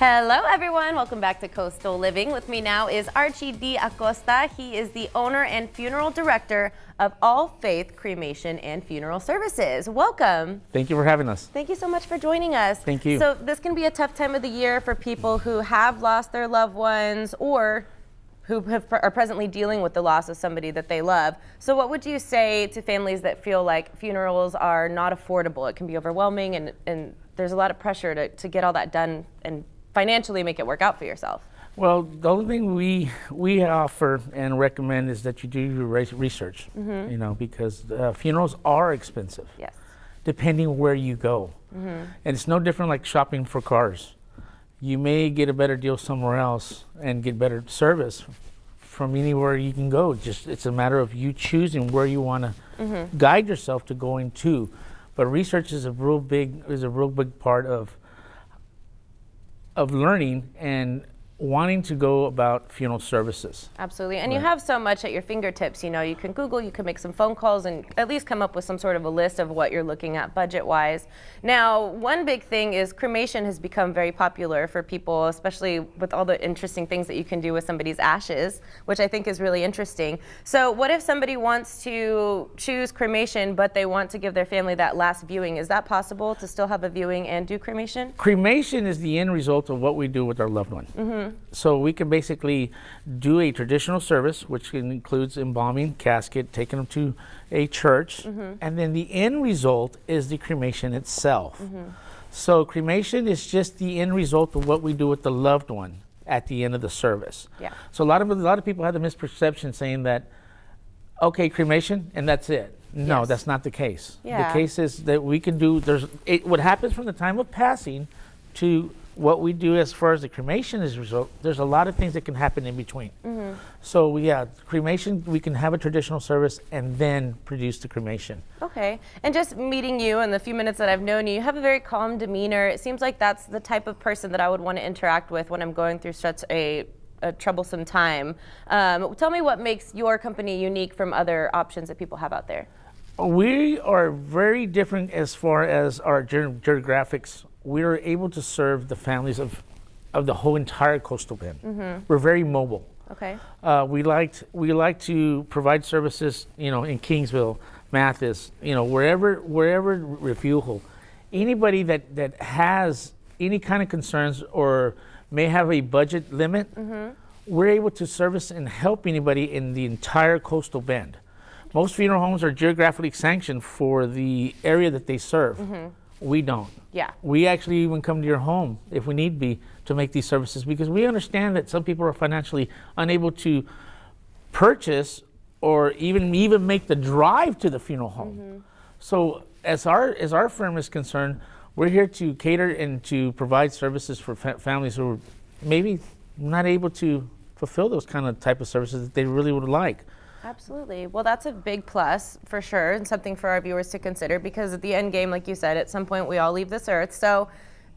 Hello everyone, welcome back to Coastal Living. With me now is Archie D. Acosta. He is the owner and funeral director of All Faith Cremation and Funeral Services. Welcome. Thank you for having us. Thank you so much for joining us. Thank you. So this can be a tough time of the year for people who have lost their loved ones or who are presently dealing with the loss of somebody that they love. So what would you say to families that feel like funerals are not affordable? It can be overwhelming and there's a lot of pressure to get all that done and financially make it work out for yourself. Well, the only thing we offer and recommend is that you do your research, you know, because funerals are expensive. Yes. Depending where you go. And it's no different like shopping for cars. You may get a better deal somewhere else and get better service from anywhere you can go. Just it's a matter of you choosing where you want to guide yourself to going to. But research is a real big part of learning and wanting to go about funeral services. Absolutely, and you have so much at your fingertips. You know, you can Google, you can make some phone calls and at least come up with some sort of a list of what you're looking at budget-wise. Now, one big thing is cremation has become very popular for people, especially with all the interesting things that you can do with somebody's ashes, which I think is really interesting. So what if somebody wants to choose cremation, but they want to give their family that last viewing? Is that possible to still have a viewing and do cremation? Cremation is the end result of what we do with our loved one. So we can basically do a traditional service, which includes embalming, casket, taking them to a church, and then the end result is the cremation itself. So cremation is just the end result of what we do with the loved one at the end of the service. Yeah. So a lot of people have the misperception saying that, okay, cremation and that's it. No, Yes. that's not the case. Yeah. The case is that we can do, what happens from the time of passing to what we do as far as the cremation is result, there's a lot of things that can happen in between. So yeah, cremation, we can have a traditional service and then produce the cremation. Okay, and just meeting you in the few minutes that I've known you, you have a very calm demeanor. It seems like that's the type of person that I would want to interact with when I'm going through such a troublesome time. Tell me what makes your company unique from other options that people have out there. We are very different as far as our geographics. We are able to serve the families of the whole entire coastal bend. We're very mobile. Okay. We like to provide services, you know, in Kingsville, Mathis, you know, wherever refuel. Anybody that has any kind of concerns or may have a budget limit, we're able to service and help anybody in the entire coastal bend. Most funeral homes are geographically sanctioned for the area that they serve. We don't. Yeah. We actually even come to your home if we need be to make these services because we understand that some people are financially unable to purchase or even make the drive to the funeral home. So as our firm is concerned, we're here to cater and to provide services for families who are maybe not able to fulfill those kind of type of services that they really would like. Absolutely. Well, that's a big plus for sure and something for our viewers to consider because at the end game, like you said, at some point we all leave this earth. So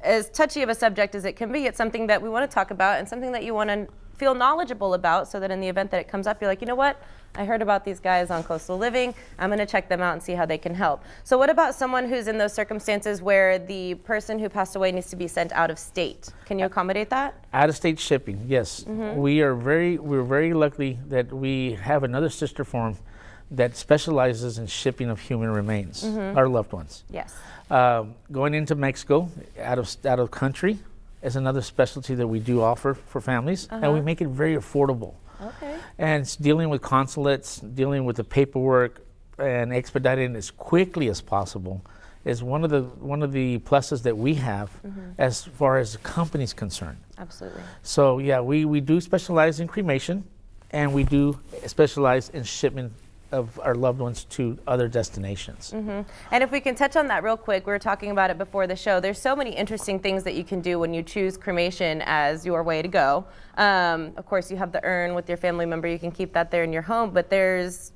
as touchy of a subject as it can be, it's something that we want to talk about and something that you want to feel knowledgeable about so that in the event that it comes up, you're like, you know what? I heard about these guys on Coastal Living. I'm going to check them out and see how they can help. So what about someone who's in those circumstances where the person who passed away needs to be sent out of state? Can you accommodate that? Out of state shipping, yes. We're very lucky that we have another sister firm that specializes in shipping of human remains, our loved ones. Yes. Going into Mexico, out of country, is another specialty that we do offer for families, and we make it very affordable. Okay. And it's dealing with consulates, dealing with the paperwork, and expediting as quickly as possible is one of the pluses that we have as far as the company's concerned. Absolutely. So yeah, we do specialize in cremation, and we do specialize in shipment of our loved ones to other destinations. And if we can touch on that real quick, we were talking about it before the show. There's so many interesting things that you can do when you choose cremation as your way to go. Of course, you have the urn with your family member. You can keep that there in your home, but there's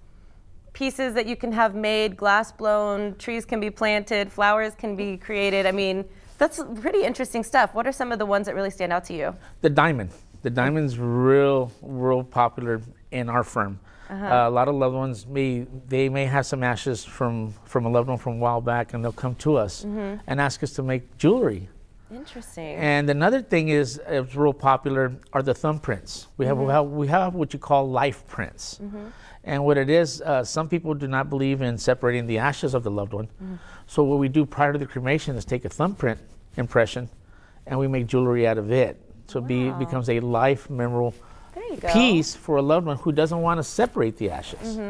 pieces that you can have made, glass blown, trees can be planted, flowers can be created. I mean, that's pretty interesting stuff. What are some of the ones that really stand out to you? The diamond. The diamond's real popular in our firm. A lot of loved ones may have some ashes from a loved one from a while back, and they'll come to us and ask us to make jewelry Interesting. And another thing is, it's real popular, are the thumbprints. We have what you call life prints. And what it is, some people do not believe in separating the ashes of the loved one. So what we do prior to the cremation is take a thumbprint impression and we make jewelry out of it. So it becomes a life memorable piece for a loved one who doesn't want to separate the ashes.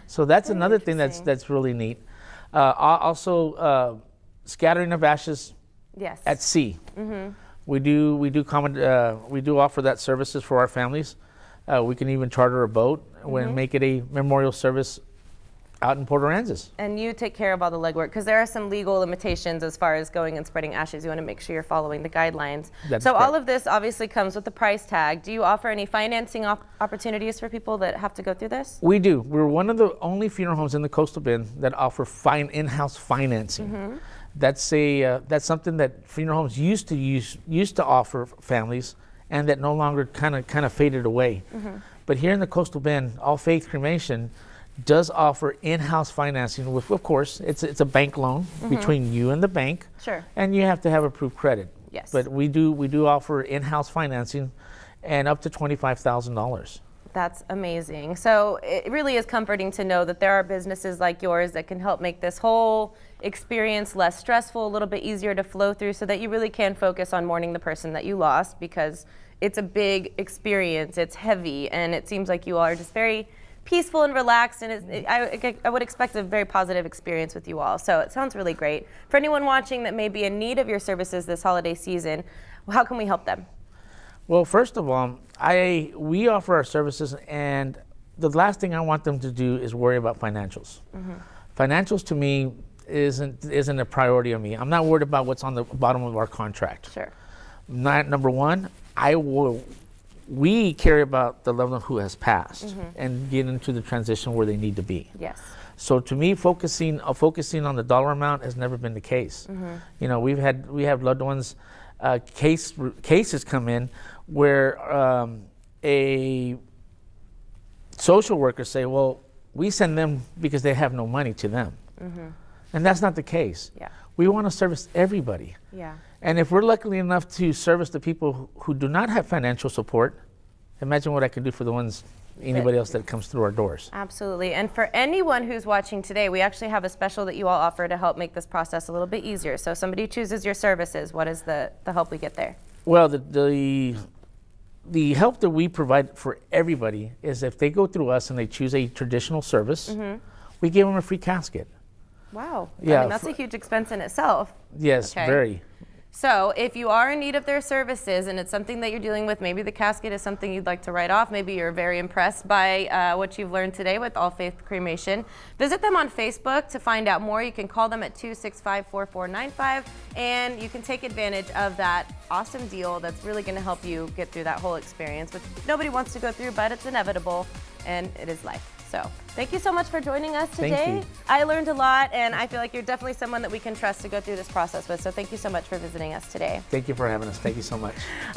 So that's another thing that's really neat. Also, scattering of ashes at sea. We do offer that services for our families. We can even charter a boat and make it a memorial service out in Port Aransas. And you take care of all the legwork, because there are some legal limitations as far as going and spreading ashes. You want to make sure you're following the guidelines. So all of this obviously comes with the price tag. Do you offer any financing opportunities for people that have to go through this? We do. We're one of the only funeral homes in the Coastal Bend that offer in-house financing. That's something that funeral homes used to offer families, and that no longer kind of faded away. But here in the Coastal Bend, All Faith Cremation does offer in-house financing with, of course, it's a bank loan between you and the bank. Sure. And you have to have approved credit. Yes. But we do offer in-house financing, and up to $25,000. That's amazing. So it really is comforting to know that there are businesses like yours that can help make this whole experience less stressful, a little bit easier to flow through, so that you really can focus on mourning the person that you lost, because it's a big experience, it's heavy, and it seems like you all are just very peaceful and relaxed, and I would expect a very positive experience with you all. So it sounds really great. For anyone watching that may be in need of your services this holiday season, how can we help them? Well, first of all, we offer our services, and the last thing I want them to do is worry about financials. Financials to me isn't a priority on me. I'm not worried about what's on the bottom of our contract. Sure. Number one, we care about the loved one who has passed and get into the transition where they need to be. Yes. So to me, focusing on the dollar amount has never been the case. You know, we have loved ones, cases come in where a social worker say, well, we send them because they have no money to them. And that's not the case. Yeah. We want to service everybody. Yeah. And if we're lucky enough to service the people who do not have financial support, imagine what I can do for anybody else that comes through our doors. Absolutely. And for anyone who's watching today, we actually have a special that you all offer to help make this process a little bit easier. So if somebody chooses your services, what is the help we get there? Well, the help that we provide for everybody is if they go through us and they choose a traditional service, we give them a free casket. Wow. Yeah, I mean, that's a huge expense in itself. Yes, very. So if you are in need of their services and it's something that you're dealing with, maybe the casket is something you'd like to write off, maybe you're very impressed by what you've learned today with All Faith Cremation, visit them on Facebook to find out more. You can call them at 265-4495, and you can take advantage of that awesome deal that's really going to help you get through that whole experience, which nobody wants to go through, but it's inevitable, and it is life. So thank you so much for joining us today. Thank you. I learned a lot, and I feel like you're definitely someone that we can trust to go through this process with. So thank you so much for visiting us today. Thank you for having us. Thank you so much.